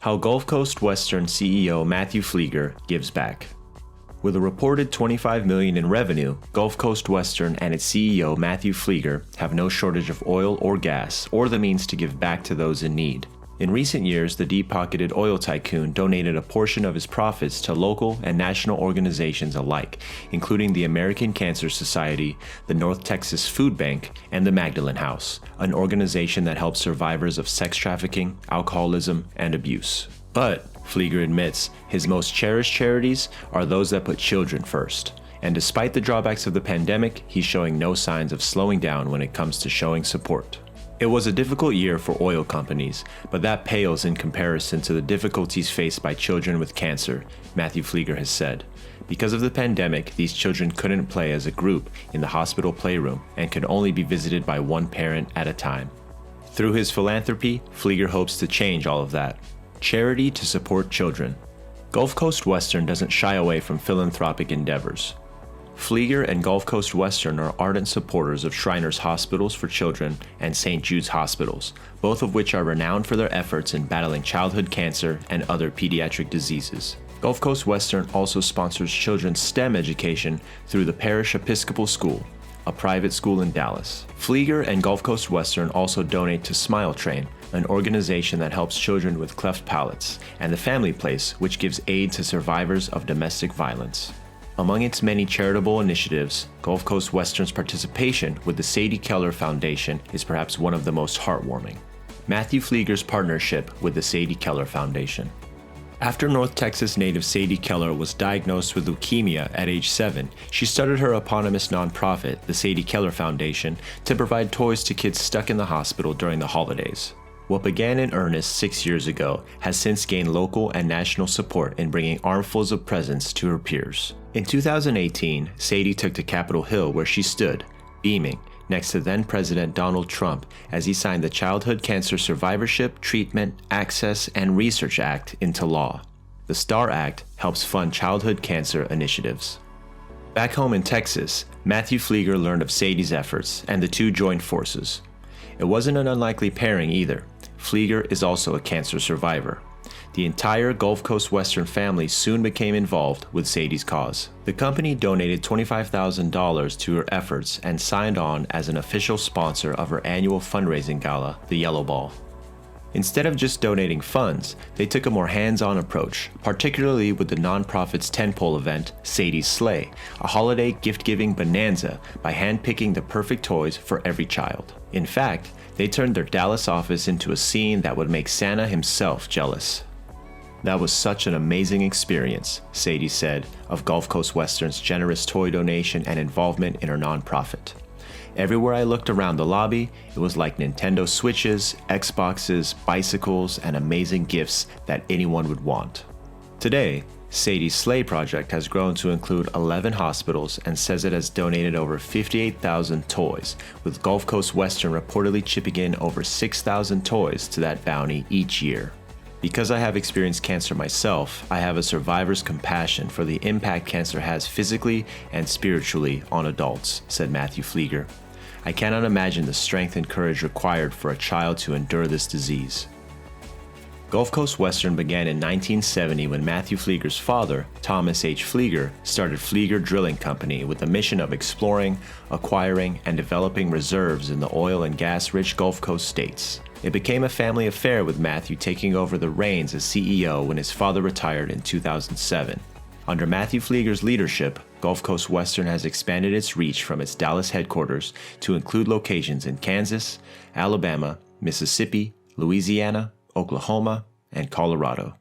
How Gulf Coast Western CEO Matthew Fleeger gives back. With a reported $25 million in revenue, Gulf Coast Western and its CEO Matthew Fleeger have no shortage of oil or gas or the means to give back to those in need. In recent years, the deep-pocketed oil tycoon donated a portion of his profits to local and national organizations alike, including the American Cancer Society, the North Texas Food Bank, and the Magdalene House, an organization that helps survivors of sex trafficking, alcoholism, and abuse. But, Fleeger admits, his most cherished charities are those that put children first. And despite the drawbacks of the pandemic, he's showing no signs of slowing down when it comes to showing support. It was a difficult year for oil companies, but that pales in comparison to the difficulties faced by children with cancer, Matthew Fleeger has said. Because of the pandemic, these children couldn't play as a group in the hospital playroom and could only be visited by one parent at a time. Through his philanthropy, Fleeger hopes to change all of that. Charity to support children. Gulf Coast Western doesn't shy away from philanthropic endeavors. Fleeger and Gulf Coast Western are ardent supporters of Shriners Hospitals for Children and St. Jude's Hospitals, both of which are renowned for their efforts in battling childhood cancer and other pediatric diseases. Gulf Coast Western also sponsors children's STEM education through the Parish Episcopal School, a private school in Dallas. Fleeger and Gulf Coast Western also donate to Smile Train, an organization that helps children with cleft palates, and the Family Place, which gives aid to survivors of domestic violence. Among its many charitable initiatives, Gulf Coast Western's participation with the Sadie Keller Foundation is perhaps one of the most heartwarming. Matthew Fleeger's partnership with the Sadie Keller Foundation. After North Texas native Sadie Keller was diagnosed with leukemia at age 7, she started her eponymous nonprofit, the Sadie Keller Foundation, to provide toys to kids stuck in the hospital during the holidays. What began in earnest 6 years ago has since gained local and national support in bringing armfuls of presents to her peers. In 2018, Sadie took to Capitol Hill where she stood, beaming, next to then-President Donald Trump as he signed the Childhood Cancer Survivorship, Treatment, Access, and Research Act into law. The STAR Act helps fund childhood cancer initiatives. Back home in Texas, Matthew Fleeger learned of Sadie's efforts, and the two joined forces. It wasn't an unlikely pairing either. Fleeger is also a cancer survivor. The entire Gulf Coast Western family soon became involved with Sadie's cause. The company donated $25,000 to her efforts and signed on as an official sponsor of her annual fundraising gala, the Yellow Ball. Instead of just donating funds, they took a more hands-on approach, particularly with the nonprofit's tentpole event, Sadie's Sleigh, a holiday gift-giving bonanza by handpicking the perfect toys for every child. In fact, they turned their Dallas office into a scene that would make Santa himself jealous. That was such an amazing experience, Sadie said of Gulf Coast Western's generous toy donation and involvement in her nonprofit. Everywhere I looked around the lobby, it was like Nintendo Switches, Xboxes, bicycles, and amazing gifts that anyone would want. Today, Sadie's Sleigh project has grown to include 11 hospitals and says it has donated over 58,000 toys, with Gulf Coast Western reportedly chipping in over 6,000 toys to that bounty each year. Because I have experienced cancer myself, I have a survivor's compassion for the impact cancer has physically and spiritually on adults, said Matthew Fleeger. I cannot imagine the strength and courage required for a child to endure this disease. Gulf Coast Western began in 1970 when Matthew Fleeger's father, Thomas H. Fleeger, started Fleeger Drilling Company with the mission of exploring, acquiring, and developing reserves in the oil and gas-rich Gulf Coast states. It became a family affair with Matthew taking over the reins as CEO when his father retired in 2007. Under Matthew Fleeger's leadership, Gulf Coast Western has expanded its reach from its Dallas headquarters to include locations in Kansas, Alabama, Mississippi, Louisiana, Oklahoma, and Colorado.